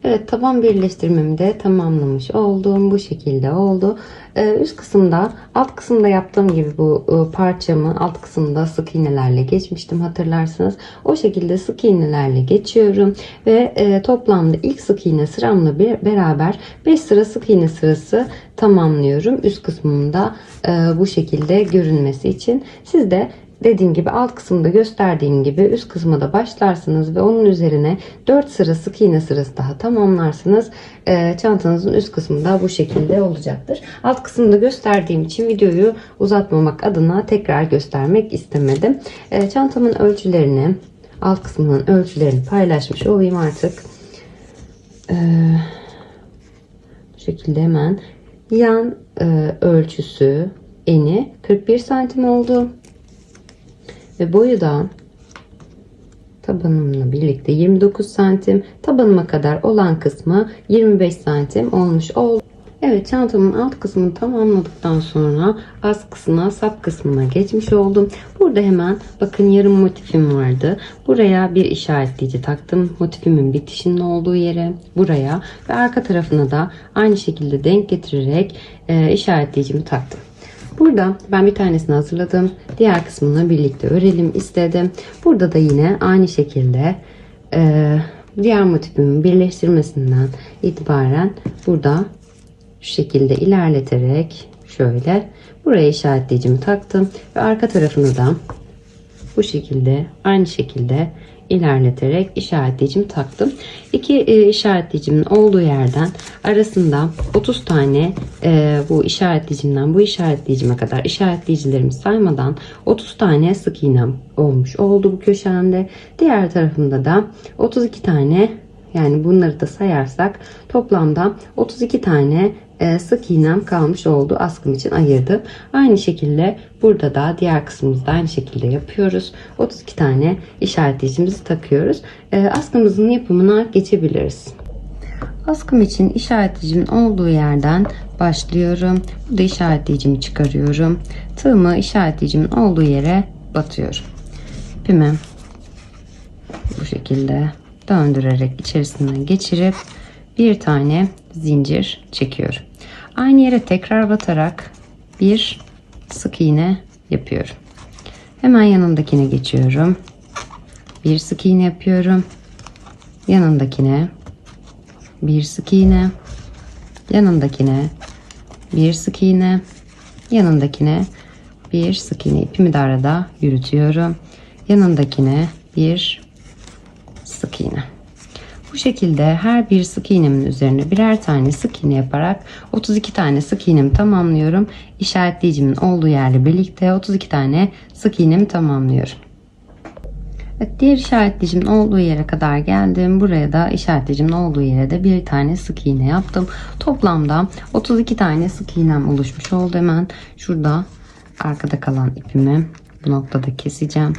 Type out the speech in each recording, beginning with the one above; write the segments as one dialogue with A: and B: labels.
A: Evet, taban birleştirmemi de tamamlamış oldum. Bu şekilde oldu. Üst kısımda, alt kısımda yaptığım gibi bu parçamı alt kısımda sık iğnelerle geçmiştim, hatırlarsınız. O şekilde sık iğnelerle geçiyorum ve toplamda ilk sık iğne sıramla beraber 5 sıra sık iğne sırası tamamlıyorum. Üst kısmında bu şekilde görünmesi için. Siz de dediğim gibi alt kısımda gösterdiğim gibi üst kısma da başlarsınız ve onun üzerine 4 sıra sık iğne sırası daha tamamlarsınız. Çantanızın üst kısmında bu şekilde olacaktır. Alt kısımda gösterdiğim için videoyu uzatmamak adına tekrar göstermek istemedim. Çantamın ölçülerini, alt kısmının ölçülerini paylaşmış olayım artık. Bu şekilde hemen yan ölçüsü, eni 41 santim oldu. Ve boyu da tabanımla birlikte 29 santim. Tabanıma kadar olan kısmı 25 santim olmuş oldu. Evet, çantamın alt kısmını tamamladıktan sonra askısına, sap kısmına geçmiş oldum. Burada hemen bakın yarım motifim vardı. Buraya bir işaretleyici taktım. Motifimin bitişinin olduğu yere, buraya ve arka tarafına da aynı şekilde denk getirerek işaretleyicimi taktım. Burada ben bir tanesini hazırladım. Diğer kısmını birlikte örelim istedim. Burada da yine aynı şekilde diğer motifimin birleştirmesinden itibaren burada şu şekilde ilerleterek şöyle buraya işaretleyicimi taktım. Ve arka tarafını da bu şekilde aynı şekilde ilerleterek işaretleyicimi taktım. İki işaretleyicimin olduğu yerden arasında 30 tane bu işaretleyicimden bu işaretleyicime kadar işaretleyicilerimi saymadan 30 tane sık iğnem olmuş oldu bu köşemde. Diğer tarafında da 32 tane, yani bunları da sayarsak toplamda 32 tane sık iğnem kalmış oldu. Askım için ayırdım. Aynı şekilde burada da diğer kısmımızda aynı şekilde yapıyoruz. 32 tane işaretleyicimizi takıyoruz. Askımızın yapımına geçebiliriz. Askım için işaretleyicimin olduğu yerden başlıyorum. Burada işaretleyicimi çıkarıyorum. Tığımı işaretleyicimin olduğu yere batıyorum. İpimi bu şekilde döndürerek içerisinden geçirip bir tane zincir çekiyorum. Aynı yere tekrar batarak bir sık iğne yapıyorum. Hemen yanındakine geçiyorum. Bir sık iğne yapıyorum. Yanındakine bir sık iğne. Yanındakine bir sık iğne. Yanındakine bir sık iğne. İpimi de arada yürütüyorum. Yanındakine bir sık iğne. Bu şekilde her bir sık iğnemin üzerine birer tane sık iğne yaparak 32 tane sık iğnemi tamamlıyorum. İşaretleyicimin olduğu yerle birlikte 32 tane sık iğnemi tamamlıyorum. Evet, diğer işaretleyicimin olduğu yere kadar geldim. Buraya da işaretleyicimin olduğu yere de bir tane sık iğne yaptım. Toplamda 32 tane sık iğnem oluşmuş oldu. Hemen şurada arkada kalan ipimi bu noktada keseceğim.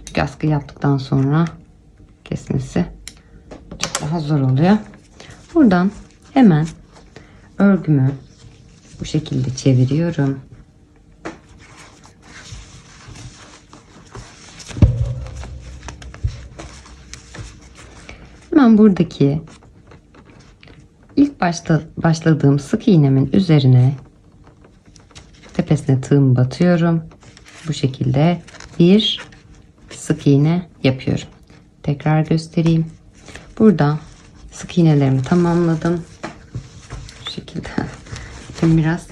A: Çünkü askı yaptıktan sonra kesmesi çok daha zor oluyor. Buradan hemen örgümü bu şekilde çeviriyorum. Hemen buradaki ilk başladığım sık iğnemin üzerine tepesine tığımı batıyorum. Bu şekilde bir sık iğne yapıyorum. Tekrar göstereyim. Burada sık iğnelerimi tamamladım. Bu şekilde. İpim biraz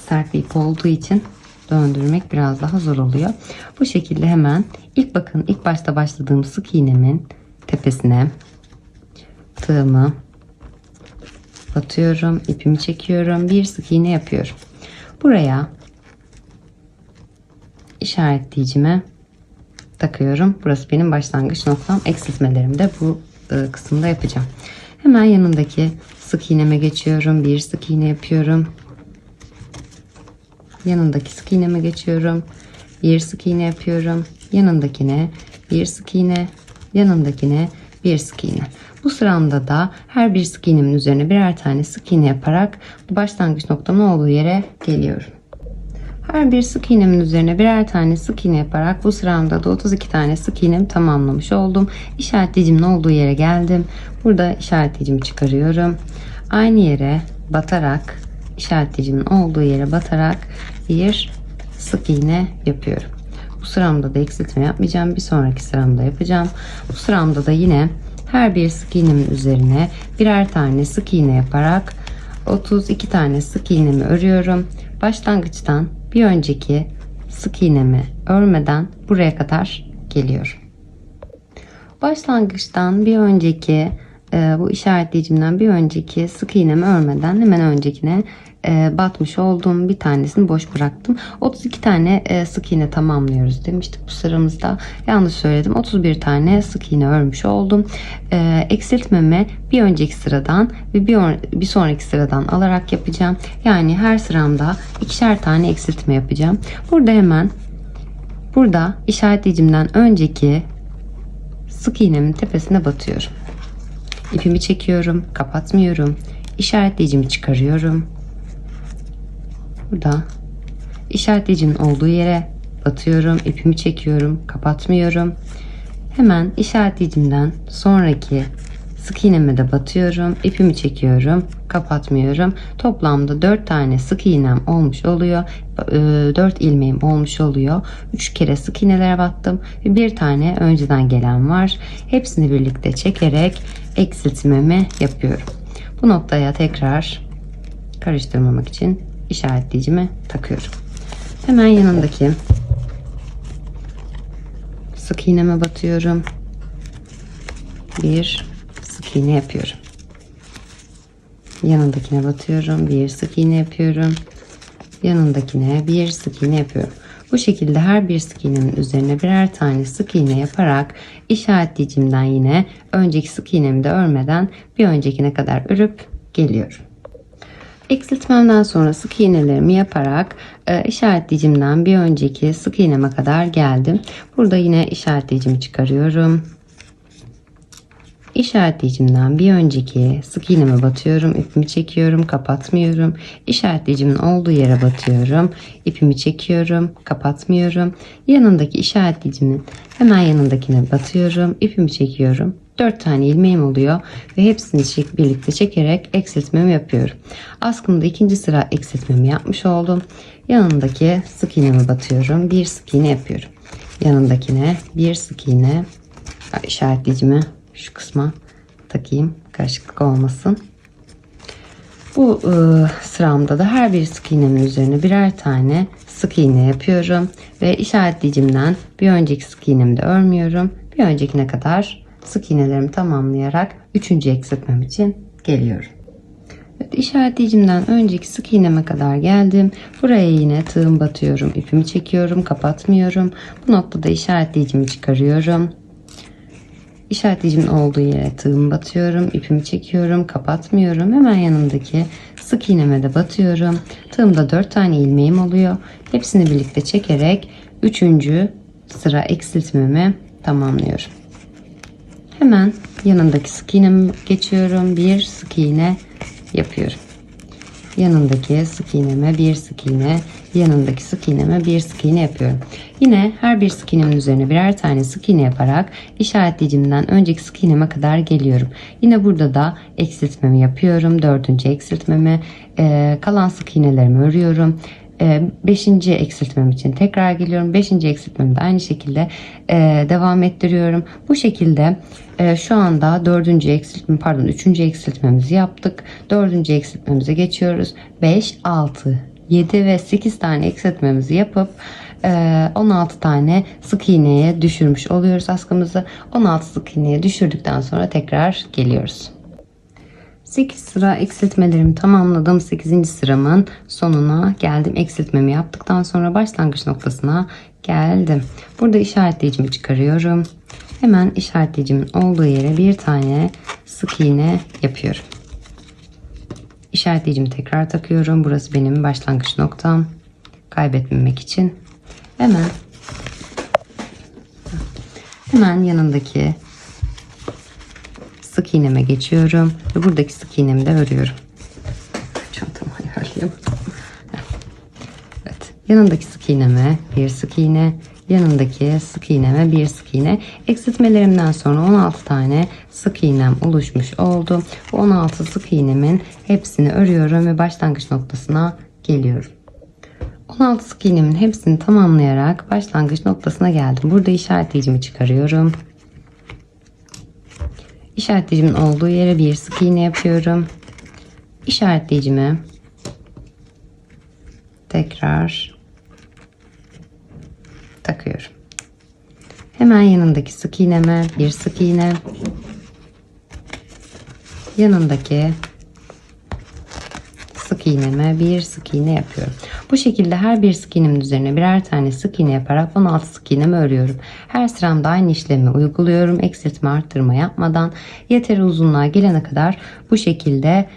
A: sert bir ip olduğu için döndürmek biraz daha zor oluyor. Bu şekilde hemen ilk başta başladığım sık iğnemin tepesine tığımı batıyorum. İpimi çekiyorum. Bir sık iğne yapıyorum. Buraya işaretleyicime takıyorum. Burası benim başlangıç noktam. Eksiltmelerimi de bu kısımda yapacağım. Hemen yanındaki sık iğneme geçiyorum. Bir sık iğne yapıyorum. Yanındaki sık iğneme geçiyorum. Bir sık iğne yapıyorum. Yanındakine bir sık iğne. Yanındakine bir sık iğne. Bu sıramda da her bir sık iğnemin üzerine birer tane sık iğne yaparak başlangıç noktamın olduğu yere geliyorum. Her bir sık iğnemin üzerine birer tane sık iğne yaparak bu sıramda da 32 tane sık iğnemi tamamlamış oldum. İşaretleyicimin olduğu yere geldim. Burada işaretleyicimi çıkarıyorum. Aynı yere batarak, işaretleyicimin olduğu yere batarak bir sık iğne yapıyorum. Bu sıramda da eksiltme yapmayacağım. Bir sonraki sıramda yapacağım. Bu sıramda da yine her bir sık iğnemin üzerine birer tane sık iğne yaparak 32 tane sık iğnemi örüyorum. Başlangıçtan bir önceki sık iğnemi örmeden buraya kadar geliyorum. Başlangıçtan bir önceki bu işaretleyicimden bir önceki sık iğnemi örmeden hemen öncekine batmış olduğum bir tanesini boş bıraktım. 32 tane sık iğne tamamlıyoruz demiştik bu sıramızda. Yanlış söyledim. 31 tane sık iğne örmüş oldum. Eksiltmemi bir önceki sıradan ve bir sonraki sıradan alarak yapacağım. Yani her sıramda ikişer tane eksiltme yapacağım. Burada işaretleyicimden önceki sık iğnemin tepesine batıyorum. İpimi çekiyorum, kapatmıyorum. İşaretleyicimi çıkarıyorum. Burada işaretleyicinin olduğu yere batıyorum, ipimi çekiyorum, kapatmıyorum. Hemen işaretleyicimden sonraki sık iğneme de batıyorum, ipimi çekiyorum, kapatmıyorum. Toplamda 4 tane sık iğnem olmuş oluyor. 4 ilmeğim olmuş oluyor. 3 kere sık iğnelere battım ve bir tane önceden gelen var. Hepsini birlikte çekerek eksiltmemi yapıyorum. Bu noktaya tekrar karıştırmamak için işaretleyicimi takıyorum. Hemen yanındaki sık iğneme batıyorum. Bir sık iğne yapıyorum. Yanındakine batıyorum. Bir sık iğne yapıyorum. Yanındakine bir sık iğne yapıyorum. Bu şekilde her bir sık iğnemin üzerine birer tane sık iğne yaparak işaretleyicimden yine önceki sık iğnemi de örmeden bir öncekine kadar örüp geliyorum. Eksiltmemden sonra sık iğnelerimi yaparak işaretleyicimden bir önceki sık iğneme kadar geldim. Burada yine işaretleyicimi çıkarıyorum. İşaretleyicimden bir önceki sık iğneme batıyorum, ipimi çekiyorum, kapatmıyorum. İşaretleyicimin olduğu yere batıyorum, ipimi çekiyorum, kapatmıyorum. Yanındaki işaretleyicimin hemen yanındakine batıyorum, ipimi çekiyorum. 4 tane ilmeğim oluyor ve hepsini birlikte çekerek eksiltmemi yapıyorum. Askımda ikinci sıra eksiltmemi yapmış oldum. Yanındaki sık iğneme batıyorum, bir sık iğne yapıyorum. Yanındakine bir sık iğne, işaretleyicimi şu kısma takayım, karışıklık olmasın. Bu sıramda da her bir sık iğnemin üzerine birer tane sık iğne yapıyorum ve işaretleyicimden bir önceki sık iğnemi de örmüyorum. Bir öncekine kadar sık iğnelerimi tamamlayarak 3. eksiltmem için geliyorum. Evet, işaretleyicimden önceki sık iğneme kadar geldim. Buraya yine tığım batıyorum, ipimi çekiyorum, kapatmıyorum. Bu noktada işaretleyicimi çıkarıyorum. İşaretleyicimin olduğu yere tığımı batıyorum, ipimi çekiyorum, kapatmıyorum. Hemen yanındaki sık iğneme de batıyorum. Tığımda 4 tane ilmeğim oluyor. Hepsini birlikte çekerek 3. sıra eksiltmemi tamamlıyorum. Hemen yanındaki sık iğnemi geçiyorum. Bir sık iğne yapıyorum. Yanındaki sık iğneme bir sık iğne, yanındaki sık iğneme bir sık iğne yapıyorum. Yine her bir sık iğnemin üzerine birer tane sık iğne yaparak işaretleyicimden önceki sık iğneme kadar geliyorum. Yine burada da eksiltmemi yapıyorum. 4. eksiltmemi, kalan sık iğnelerimi örüyorum. 5. eksiltmem için tekrar geliyorum. 5. eksiltmemi de aynı şekilde devam ettiriyorum. Bu şekilde şu anda 3. eksiltmemizi yaptık. 4. eksiltmemize geçiyoruz. 5, 6, 7 ve 8 tane eksiltmemizi yapıp 16 tane sık iğneye düşürmüş oluyoruz askımızı. 16 sık iğneye düşürdükten sonra tekrar geliyoruz. 8 sıra eksiltmelerimi tamamladım. 8. sıramın sonuna geldim. Eksiltmemi yaptıktan sonra başlangıç noktasına geldim. Burada işaretleyicimi çıkarıyorum. Hemen işaretleyicimin olduğu yere bir tane sık iğne yapıyorum. İşaretleyicimi tekrar takıyorum. Burası benim başlangıç noktam. Kaybetmemek için. Hemen yanındaki sık iğneme geçiyorum ve buradaki sık iğnemi de örüyorum. Çantamı ayarlayayım. Evet. yanındaki sık iğneme bir sık iğne, yanındaki sık iğneme bir sık iğne. Eksiltmelerimden sonra 16 tane sık iğnem oluşmuş oldu. Bu 16 sık iğnemin hepsini örüyorum ve başlangıç noktasına geliyorum. 16 sık iğnemin hepsini tamamlayarak başlangıç noktasına geldim. Burada işaretleyicimi çıkarıyorum. İşaretleyicimin olduğu yere bir sık iğne yapıyorum. İşaretleyicimi tekrar takıyorum. Hemen yanındaki sık iğneme bir sık iğne, yanındaki sık iğneme bir sık iğne yapıyorum. Bu şekilde her bir sık iğnemin üzerine birer tane sık iğne yaparak 16 sık iğnemi örüyorum. Her sıramda aynı işlemi uyguluyorum. Eksiltme arttırma yapmadan yeteri uzunluğa gelene kadar bu şekilde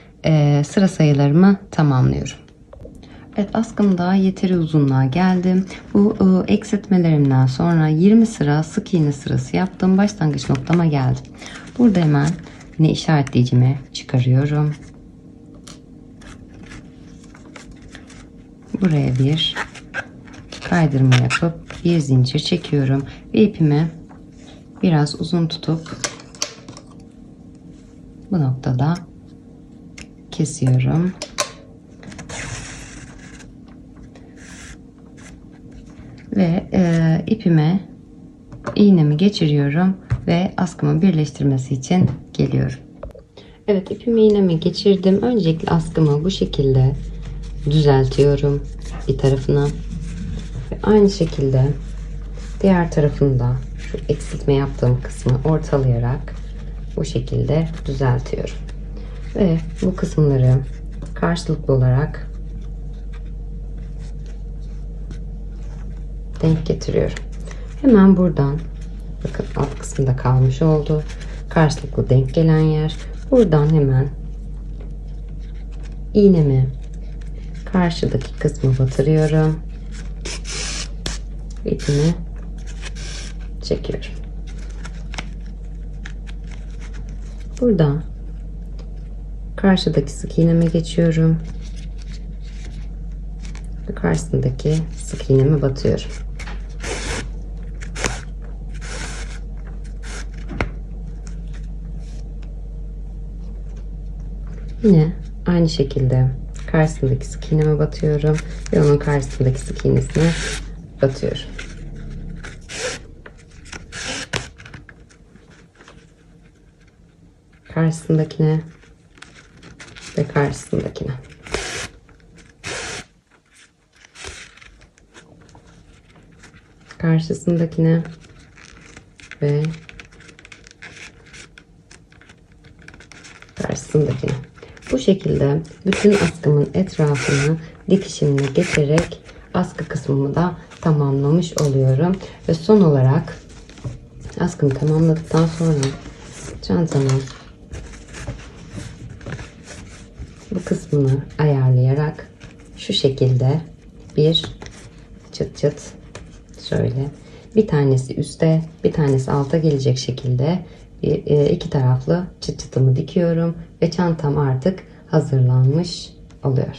A: sıra sayılarımı tamamlıyorum. Evet, askımda yeteri uzunluğa geldim. Bu eksiltmelerimden sonra 20 sıra sık iğne sırası yaptım. Başlangıç noktama geldim. Burada hemen yine işaretleyicimi çıkarıyorum. Buraya bir kaydırma yapıp bir zincir çekiyorum ve ipimi biraz uzun tutup bu noktada kesiyorum. Ve ipime iğnemi geçiriyorum ve askımı birleştirmesi için geliyorum. Evet, ipimi iğnemi geçirdim. Öncelikle askımı bu şekilde düzeltiyorum bir tarafına ve aynı şekilde diğer tarafında şu eksiltme yaptığım kısmı ortalayarak bu şekilde düzeltiyorum ve bu kısımları karşılıklı olarak denk getiriyorum. Hemen buradan bakın alt kısımda kalmış oldu. Karşılıklı denk gelen yer. Buradan hemen iğnemi karşıdaki kısmı batırıyorum. İpimi çekiyorum. Burada karşıdaki sık iğneme geçiyorum. Ve karşısındaki sık iğneme batıyorum. Yine aynı şekilde karşısındaki sık iğneme batıyorum ve onun karşısındaki sık iğnesine batıyorum. Karşısındakine ve karşısındakine. Karşısındakine ve karşısındakine. Bu şekilde bütün askımın etrafını dikişimle geçerek askı kısmımı da tamamlamış oluyorum. Ve son olarak askımı tamamladıktan sonra çantamın bu kısmını ayarlayarak şu şekilde bir çıt çıt şöyle bir tanesi üste bir tanesi alta gelecek şekilde iki taraflı çıt çıtımı dikiyorum ve çantam artık hazırlanmış oluyor.